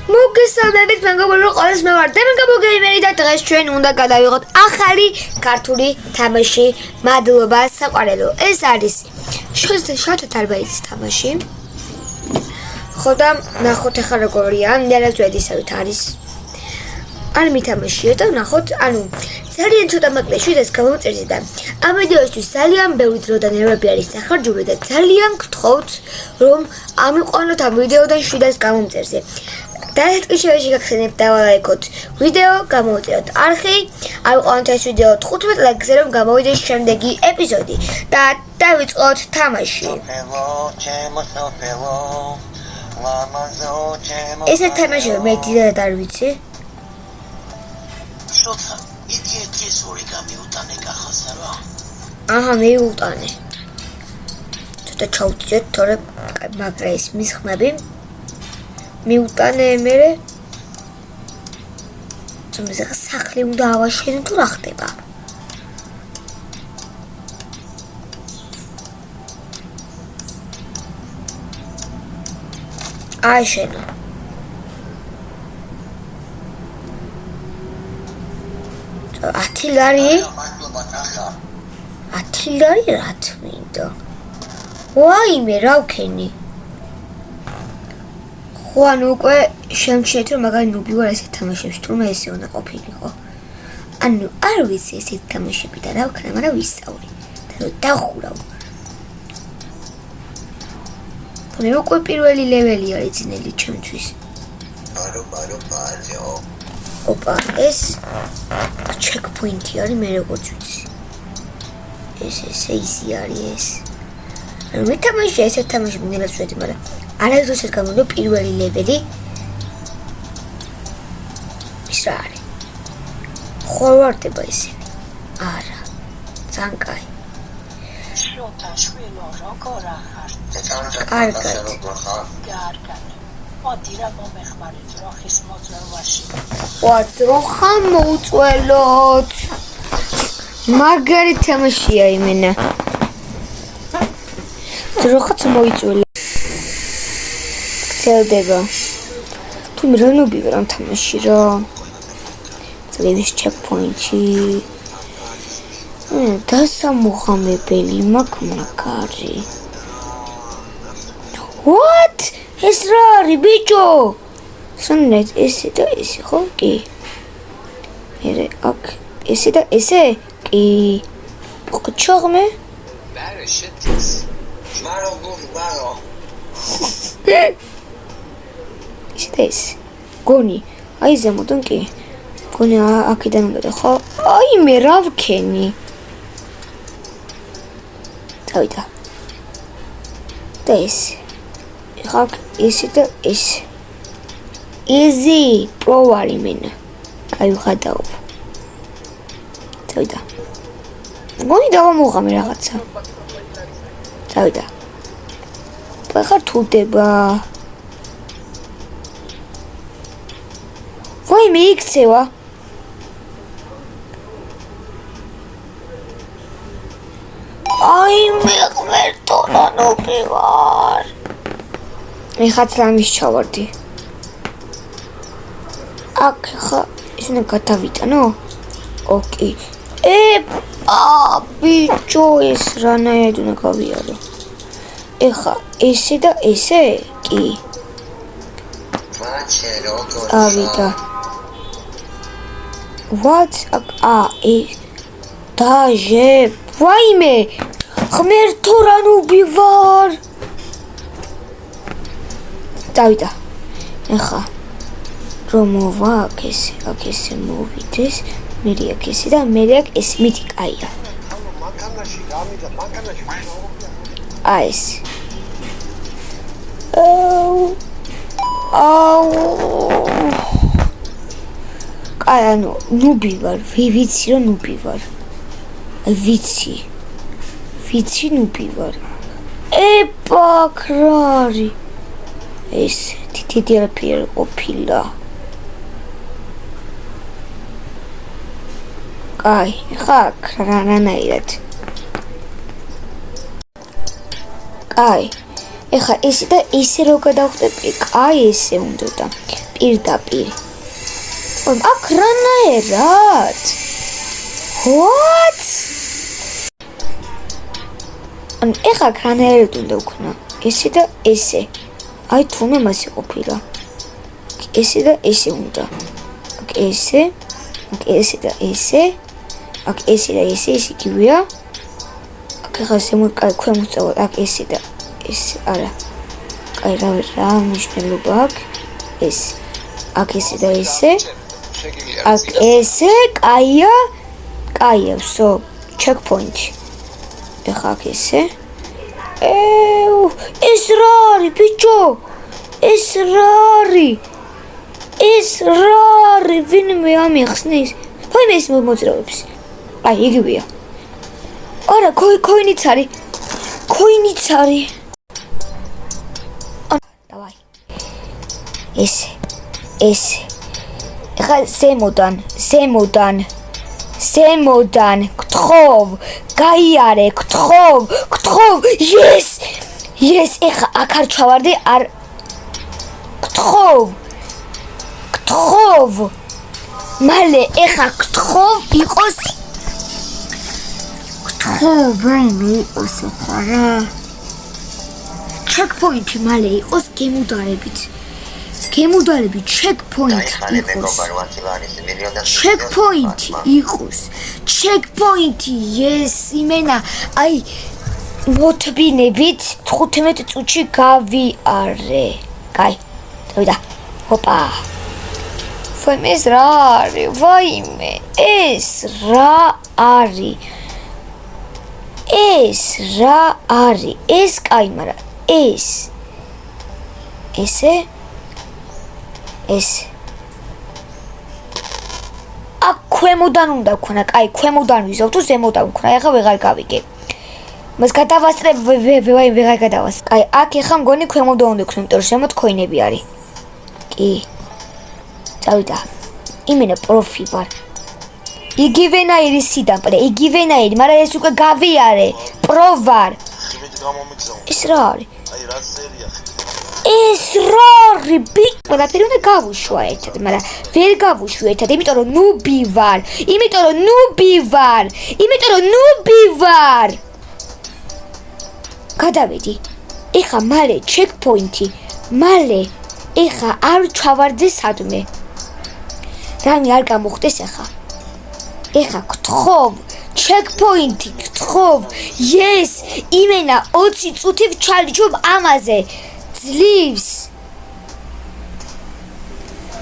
მოგესალმებით მეგობრებო, ყველას მე ვარ დემენგაბო გეიმერი და დღეს ჩვენ უნდა გადავიღოთ ახალი ქართული თამაში მადლობა საყვარელო. ეს არის შოთა თარბაიძის თამაში. ხო და ნახოთ ახლა როგორია, ნერას ვედისავით არის. არ მითამაშია და ნახოთ, ანუ ძალიან ცოტა მაკლეში ეს გამომწერდი და ამ ვიდეოსთვის ძალიან ბევრი დრო და ნერვები არის სახარჯული და ძალიან გთხოვთ რომ ამიყვანოთ ამ ვიდეოდან 700 გამომწერზე. დაეთქიშევაში გახსენებთ დავალაიქოთ ვიდეო, გამოვწეროთ არხი, ავიყვანოთ ეს ვიდეო 15 ლაიქზე რომ გამოვიდეს შემდეგი ეპიზოდი და დავიწყოთ თამაში. ესე თამაში მე დიდად არ ვიცი. შოთა, იდი ეს ორიგამი უტანე კახასა რა. აჰა, მეუტანე. ცოტა ჩავწიოთ, თორე მაგრა ის მის ხმები. მიუტანე მერე. თუმცა სახლი უნდა ავაშენო თუ რა ხდება? ააშენო. ათილარი? ათილარი რა თმინდა? ვაიმე, რა ვქენი? ხო, ანუ უკვე შემჩნიეთ რომ მაგარი ნუბი ვარ ესეთ თამაშებში, თუმცა ესე უნდა ყოფილიყო. ანუ არ ვიცი ესეთ თამაშები და რა ვქნა, მაგრამ ვისწავლე და დავხურავ. მე უკვე პირველი ლეველი არის ძნელი ჩემთვის. ბარო. ოპა, ეს ჩეკპოინტი არის მე როგორც ვიცი. ეს ისი არის ეს. ანუ მე თამაში ესეთ თამაშები ნელას ვედი, მაგრამ არასდროს გამოვიდა პირველი ლეველი. ის რა არის? ხორვარდება ისინი. არა. ძალიან კაი. შოთა შვილო როგორ ახარ? კარგად. მოდი რა მომეხმარეთ როხის მოწვევაში. როხა მოუწველოთ. მაგარი თამაშია იმენა. როხაც მოიწველა. გწელდება. თუ მე რა ნუბი ვარ ამ თამაში რა. ძლევის ჩეკპოინტი. დასამუხამებელი მაგარი. What? ეს რა არის ბიჭო? სანეთ ესე და ესე ხო? კი. მერე აქ ესე და ესე? კი. ჩაღმე? ბარე შეტის. მარო. ესე და ესე. გონი. აი ზემოდან კი. გონი აქედან უნდა ხო? აი მე რა ვქენი? დავიდა. და ესე. ხალხ ესე და ესე. იზი პროვარი მენა. კაი ხადაო. დავიდა. გონი დავამოღამე რაღაცა. დავიდა. ხარ თუდება. ვაი მიიქცევა. აი მე ღმერთო რა ნუბი ვარ. მე ხაცლამის ჩავარდი. აქ ხა ისინი გადავიტანო? ოკეი. ბიჭო ეს რანაირად უნდა გავიარო. ეხა ესე და ესე? კი. ავიდა. What? დაჟე. ვაიმე! ღმერთო რა ნუბი ვარ. დავიდა. ეხა რომ მოვა აქ ესე მოვიდეს, მე აქ ესე და მე აქ ეს მითი კაია. მანქანაში გამიდა, მანქანაში. აი ეს. კაი, ანუ ნუბი ვარ, ვიცი რომ ნუბი ვარ. ვიცი ნუბი ვარ. ბაქრარი. ეს თითი არაფერი ყოფილა. კაი, ხა რანაირად. კაი. ეხა ესე და ესე რო გადავხდები, კაი ესე უნდა და პირდაპირ. აქ რანაერად? What? ეხლა რანაერად უნდა ვქნა? ესე და ესე. აი თუნდაც მასე ყოფილა. ესე და ესე უნდა. აქ ესე. აქ ესე და ესე. აქ ესე და ესე ის იგივეა. აქ ეხლა ქვემოთ წავალ. აქ ესე და ესე არა. აი რა მნიშვნელობა აქვს? ეს. აქ ესე და ესე. აქ ესე, კაია. კაია, so check point. ეხლა აქ ესე. ეს რა არის, ბიჭო? ეს რა არის? ეს რა არის? ვინმე ამიხსნის? ვაიმე ეს მოძრაობს. აი, იგივეა. არა, ქოინიც არის. ქოინიც არის. დავაი. ესე. ესე. ეხლა ზემოდან. გთხოვ, გაიარე, გთხოვ. Yes! ეხლა აქ არ ჩავარდი, არ გთხოვ. მალე ეხლა გთხოვ იყოს. ვაიმე იყოს ახლა რა. checkpoint-ი მალე იყოს გემუდარებით. checkpoint იყოს. checkpoint-ი, yes, იმენა, აი მოთბინებით 15 წუთში გავიარე. კაი, დავიდა. ჰოპა. ეს რა არის? ვაიმე, ეს რა არის? ეს კაი, მაგრამ ეს. ესე. აქ ქვემოდან უნდა ვქნა, კაი, ქვემოდან ვიზავ თუ ზემოდან ვქნა, ეხლა ვეღარ გავიგე. მას გადავასწრებ, ვეღარ გადავასწრებ. კაი, აქ ეხლა მგონი ქვემოდან უნდა ვქნა, იმიტომ რომ ზემოთ ქოინები არის. კი. წავიდა. იმენა პროფი ვარ. იგივენაირი სიდამპრე, მაგრამ ეს უკვე გავიარე. პრო ვარ. ეს რა არის? აი რა სერია ხი. ეს რა არის? ყველაფერი უნდა გავუშვა ერთად, მაგრამ ვერ გავუშვი ერთად, იმიტომ რომ ნუბი ვარ. გადავედი. ეხლა მალე checkpoint-ი. ეხლა არ ჩავარდე სადმე. რამე არ გამოხდეს ეხლა. ეხლა გთხოვ, checkpoint-ი გთხოვ. Yes, იმენა 20 წუთი ვჩალიჩობ ამაზე. ძლივს.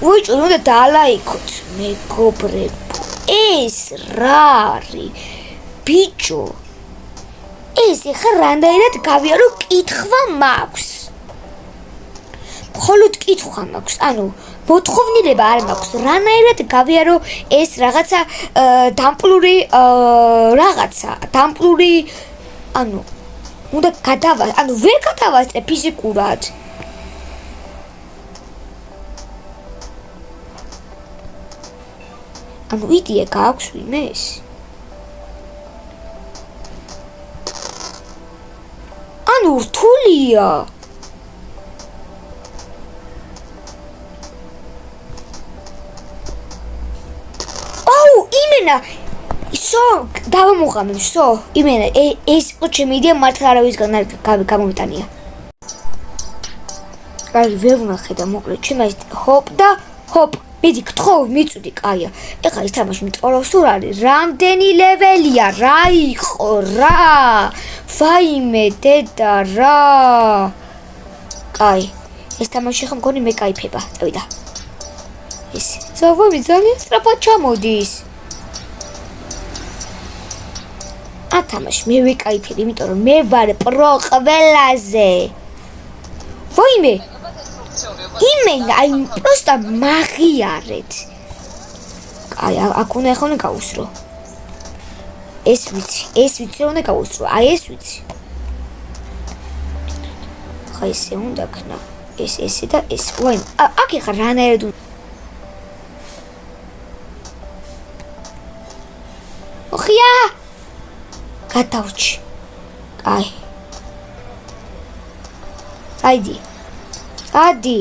ვიჭო, უნდა დაალაიქოთ, მეგობრებო. ეს რა არის? ბიჭო. ეს ეხლა რანაირად გავიარო, კითხვა მაქვს. მხოლოდ კითხვა მაქვს, ანუ მოთხოვნილება არ მაქვს. რანაირად გავიარო ეს რაღაცა დამპლური ანუ უნდა ანუ ვერ გადავასწრე ფიზიკურად. ანუ იდეა გაქვს ვინმეს? ანუ რთულია. იმენა დავამოღამე, იმენა ეს იყო ჩემი იდეა, მართლა არავისგან არ გამომიტანია. კაი, ვერ ვნახე და მოკლედ ჩემ ეს ჰოპ და ჰოპ. მიდი გთხოვ, მიწვდი, კაია. ეხლა ეს თამაში მწორავ სულ არის. რამდენი ლეველია? რა იყო რა? ვაიმე დედა რა. კაი. ეს თამაში ხომ მგონი მე кайფება. წავიდა. ეს ძოვები ძალიან სწრაფად ჩამოდის. ათამაში მე ვიკაიფებ, იმიტომ რომ მე ვარ პრო ყველაზე. ვაიმე. იმენა, აი პროსტა მაგიარეთ. აი, აქ უნდა ახლა გავუსრო. ეს ვიცი უნდა გავუსრო. აი ეს ვიცი. ხა ესე უნდა ქნა. ესე და ეს. ვაიმე, აქ ახლა რანაირად ოხია! გადავჭი. კაი. წადი.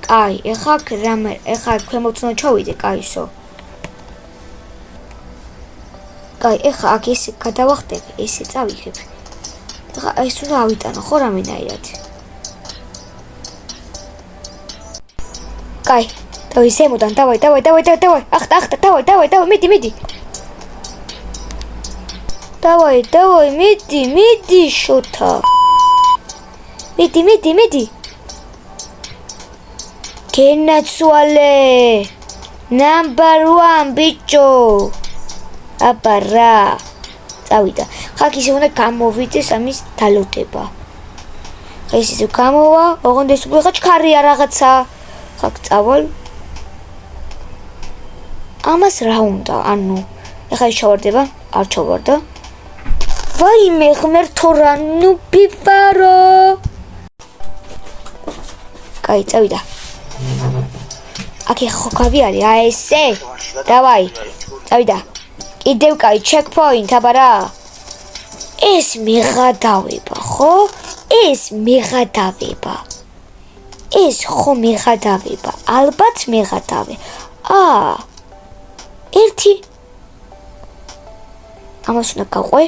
კაი, ეხა ქვემოთ უნდა ჩავიდე, კაისო. კაი, ეხა აქ ესე გადავახტები, ესე წავიღებ. ეხა ეს უნდა ავიტანო, ხო რამენაირად. კაი, დავი ზემოდან, დავай. ახტა, დავай, მიდი. დავай, მიდი, შოთა. მიდი. გენაცვალე. Number 1 ბიჭო. აბა რა. წავიდა. ხაკ ისე უნდა გამოვიდეს ამის დალოდება. ეს ისე გამოვა, ოღონდ ეს უკვე ხა ჩქარია რაღაცა. ხაკ წავალ. ამას რა უნდა? ანუ ეხლა ჩავარდება, არ ჩავარდა. ვაიმე ღმერთო რა ნუ ბიბარო. კაი, წავიდა. აქ ხო გავიარე, ესე. დავაი. წავიდა. კიდევ კაი, checkpoint, აბა რა. ეს მეღადავება, ხო? ეს ხო მეღადავება. ალბათ მეღადავე. ერთი. ამას უნდა გაყვე.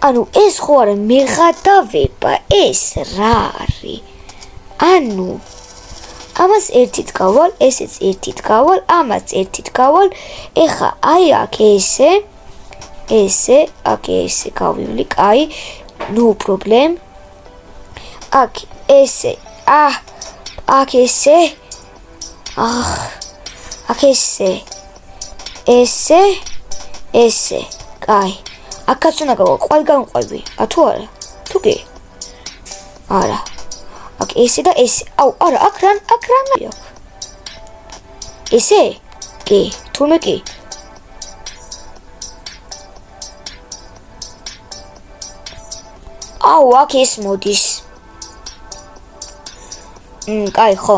ანუ ეს ხო არა მეღადავება, ეს რა არის? ანუ ამას ერთით გავალ, ესეც ერთით გავალ, ამას ერთით გავალ. ეხა აი აქ ესე გავივლი, კაი, no problem. აქ ესე, აქ ესე. აქ ესე, კაი. აქაც უნდა გავა, ყველგან ყვები. თუ არა? თუ კი? არა. აქ ესე და ესე. აუ, არა, აქ რან აქ. ესე? კი, თურმე კი. აუ, აქ ეს მოდის. კაი, ხო.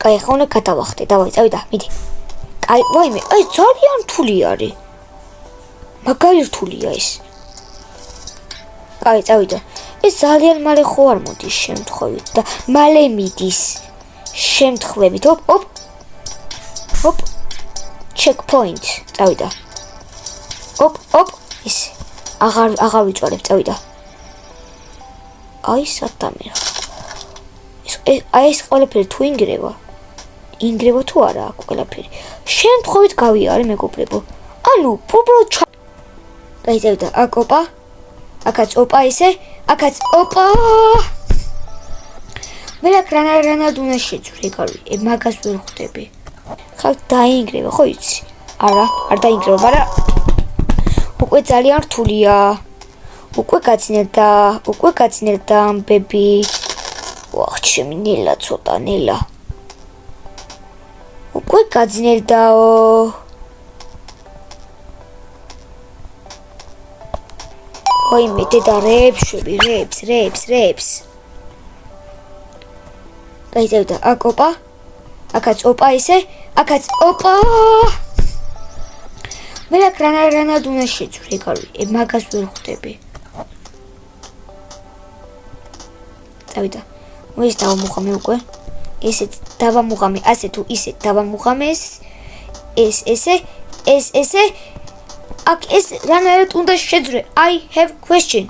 კაი, ხო უნდა გადავახტე. დავაი, წავიდა, მიდი. კაი, ვაიმე, აი ძალიან რთული არის. მაგარი რთულია ეს. კაი, წავიდა. ეს ძალიან მალე ხო არ მოდის შემთხვევით და მალე მიდის შემთხვევით. ოპ. checkpoint. წავიდა. ოპ. ეს აღარ ვიწვალებ, წავიდა. აი სათამე. ეს ყველაფერი თუ ინგრევა თუ არა აქ ყველაფერი. შემთხვევით გავიარე მეგობრებო. ანუ უბრალოდ კაი, წავიდა. აქ ოპა. აქაც ოპა ესე. აქაც ოპა. მე აქ რანად უნდა შეძვრე, გავი. მაგას ვერ ხვდები. ხა დაინგრევა, ხო იცი? არა, არ დაინგრევა, მაგრამ უკვე ძალიან რთულია. უკვე გაწინელდა ამბები. ვახ, ჩემი ნელა ცოტა ნელა. უკვე გაძნელდაო. ვაიმე დედა რეებში, რეებს. კაი, წავიდა. აქ ოპა. აქაც ოპა ესე. აქაც ოპა. მე აქ რანად უნდა შეძვრე, გავი. მაგას ვერ ხვდები. წავიდა. ეს დავამუღამე უკვე. ესეც დავამუღამე, ასე თუ ისე დავამუღამე ესე. აქ ეს რანაირად უნდა შეძვრე. I have question.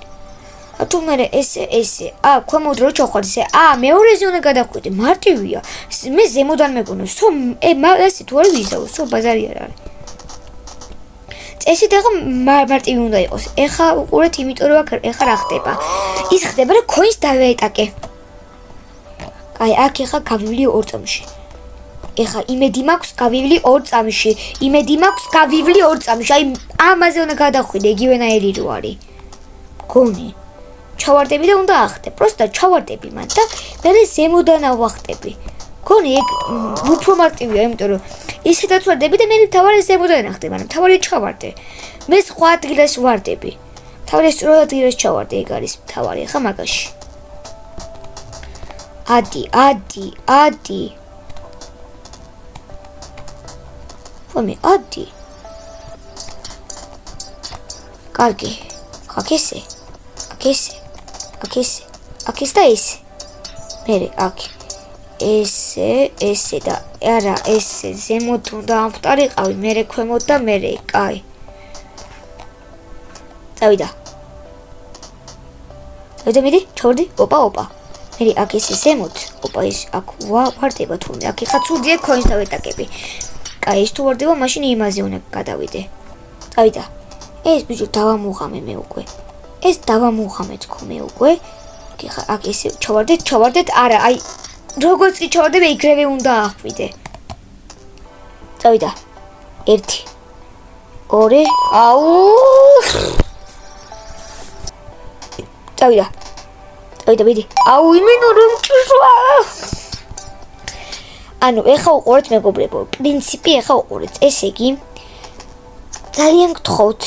თუ მე ესე. ქვემოთ რო ჩავხვალ ესე. მეორეზე უნდა გადავხვიდე. მარტივია. მე ზემოდან მეგონა. ესე თუ არ ვიზავ, ბაზარი არ არის. წესით ახლა მარტივი უნდა იყოს. ეხა უყურეთ, იმიტომ რომ აქ ეხა რა ხდება. ის ხდება რომ coins დავეეტაკე. აი, აქ ეხა გავივლი 2 წამში. ეხა იმედი მაქვს გავივლი 2 წამში. აი, ამაზე უნდა გადავხვიდე, იგივენაირი რო არის. გონი. ჩავარდები და უნდა ახტე. პროსტა ჩავარდები მან და მე ზემოდან ავახტები. გონი ეგ უფრო მარტივია, იმიტომ რომ ისედაც ვარდები და მე თავარი ზემოდან ახტე, მაგრამ თავარი ჩავარდე. მე სხვა ადგილას ვარდები. თავარი სწორ ადგილას ჩავარდე, ეგ არის თავარი ახლა მაგაში. ადი. ვამე, ადი. კარგი. აქ ესე. აქ ეს და ეს. მერე აქ. ესე და არა ესე ზემოთ უნდა ამხტარიყავი, მერე ქვემოთ და მერე, კაი. წავიდა. მიდი, ჩავდი. ოპა. მერე აქ ეს ზემოთ. ოპა ეს აქ ვარდება თურმე. აქ ხა ცუდია ქოინს დავეტაკები. კაი, ეს თუ ვარდება, მაშინ იმაზე უნდა გადავიდე. წავიდა. ეს ბიჭო დავამუღამე მე უკვე. ეს დავამუღამე თქო მე უკვე. ხა აქ ესე ჩავარდეთ. არა, აი როგორც კი ჩავარდე, იქრევე უნდა ახვიდე. წავიდა. 1 2 აუ. წავიდა, მიდი. აუ, იმინო რომ ჭიშვა. ანუ ეხა უყურეთ მეგობრებო, პრინციპი ეხა უყურეთ. ესე იგი ძალიან გთხოვთ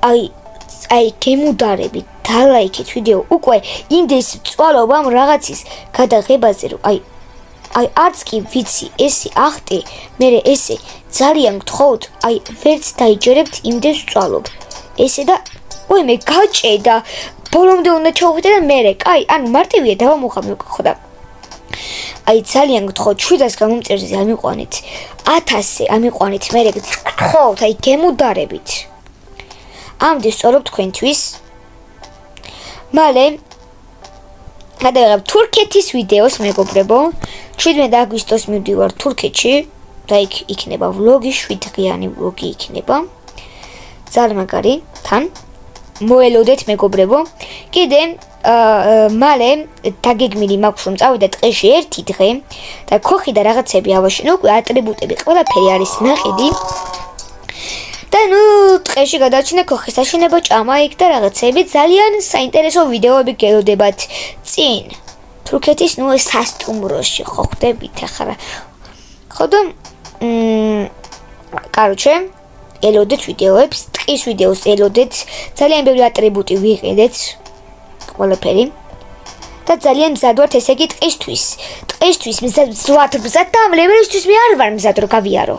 აი გემუდარებით დალაიქეთ ვიდეო უკვე იმდეს წვალობამ რაღაცის გადაღებაზე რომ აი არც კი ვიცი ესე ახტე მე ესე ძალიან გთხოვთ აი ვერც დაიჯერებთ იმდეს წვალობ ესე და მე გაჭედა ბოლომდე უნდა ჩავხვიდე და მე კაი ანუ მარტივია დავამუხამე ხოდა აი ძალიან გთხოვთ 700 გამომწერზე ამიყვანეთ 1000-ზე ამიყვანეთ მე გთხოვთ აი გემუდარებით ამდენ სწორობ თქვენთვის მალე გადავიღებ თურქეთის ვიდეოს მეგობრებო 17 აგვისტოს მივდივარ თურქეთში და იქ იქნება ვლოგი 7 დღიანი ვლოგი იქნება ძალიან მაგარი თან მოელოდეთ მეგობრებო კიდე მალე დაგეგმილი მაქვს რომ წავიდე ტყეში 1 დღე და ქოხი და რაღაცები ავაშენო უკვე ატრიბუტები ყველაფერი არის ნაყიდი და ნუ ტყეში გადაჩინე ქოხის აშენება ჭამა იქ და რაღაცები ძალიან საინტერესო ვიდეოები გელოდებათ წინ თურქეთის ნუ სასტუმროში ხო ხდებით ახლა ხო და კაროჩე ელოდეთ ვიდეოებს ტყის ვიდეოს ელოდეთ ძალიან ბევრი ატრიბუტი ვიყიდეთ ყველაფერი და ძალიან მზად ვართ ესე იგი ტყისთვის მზად და ამ ლეველისთვის მე არ ვარ მზად რომ გავიარო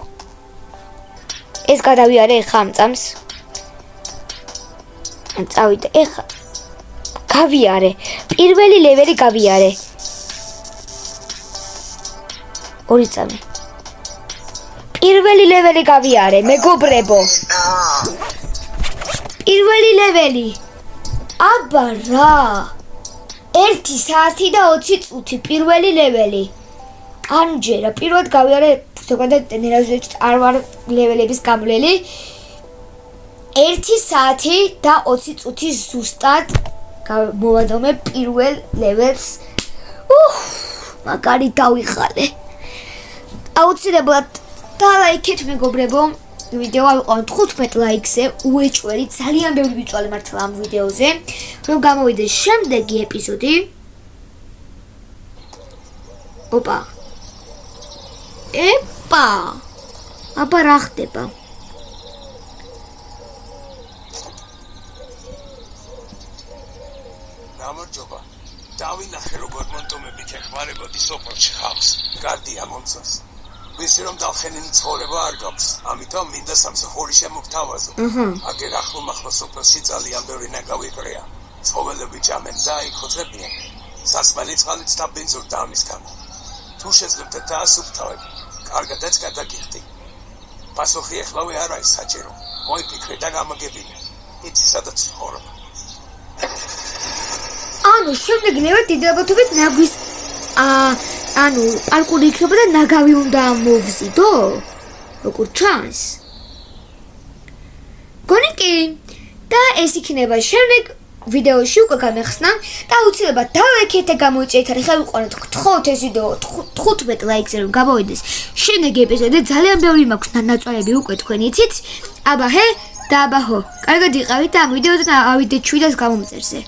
ეს გადავიარე ხა ამ წამს წავიდე ეხა გავიარე პირველი ლეველი გავიარე 2 წამი პირველი ლეველი გავიარე მეგობრებო პირველი ლეველი აბა რა 1 საათი და 20 წუთი პირველი ლეველი ანჯერა პირველად გავიარე ზოგადად ნერაზეც არ ვარ ლეველების გამლელი 1 საათი და 20 წუთი ზუსტად მოვადომე პირველ ლეველს მაგარი დავიხალე აუცილებლად დალაიქეთ მეგობრებო ვიდეო ავიყვანოთ 15 ლაიქზე უეჭველი ძალიან ბევრი ვიწვალე მართლა ამ ვიდეოზე რომ გამოვიდეს შემდეგი ეპიზოდი ოპა ეპა აბა რა ხდება გამარჯობა დავინახე როგორ მონტომები ქეხმარებოდი სოფელში ხალხს გარდია მომწონს ვისი რომ დავხენინი ცხოვრება არ გაქვს ამიტომ მინდა სამსახური შემოგთავაზო აგერ ახლომახლო სოფელში ძალიან ბევრი ნაგავი ყრია ცხოველები ჭამენ და იხოცებიან სასმელი წყალით და ბენზოლ და ამის გამო თუ შეძლებთ დაასუფთავებ კარგადაც გადაგიხდი პასუხი ეხლავე არ არის საჭირო მოიფიქრე და გამაგებინე იცი სადაც ცხოვრობ ანუ შემდეგ ლეველი დიდებათობით ნაგვის ანუ პარკური იქნება და ნაგავი უნდა მოვზიდო როგორ ჩანს გონი კი და ეს იქნება შემდეგ ვიდეოში უკვე გამეხსნა და აუცილებლად დავექეთე გამოიჭერეთ ხა ვიყვანოთ გთხოვთ ეს ვიდეო 15 ლაიქზე რომ გამოვიდეს შემდეგი ეპიზოდი ძალიან ბევრი მაქვს ნაწვალები უკვე თქვენ იცით აბა ჰე და აბა ჰო კარგად იყავით და ამ ვიდეოდან ავიდეთ 700 გამომწერზე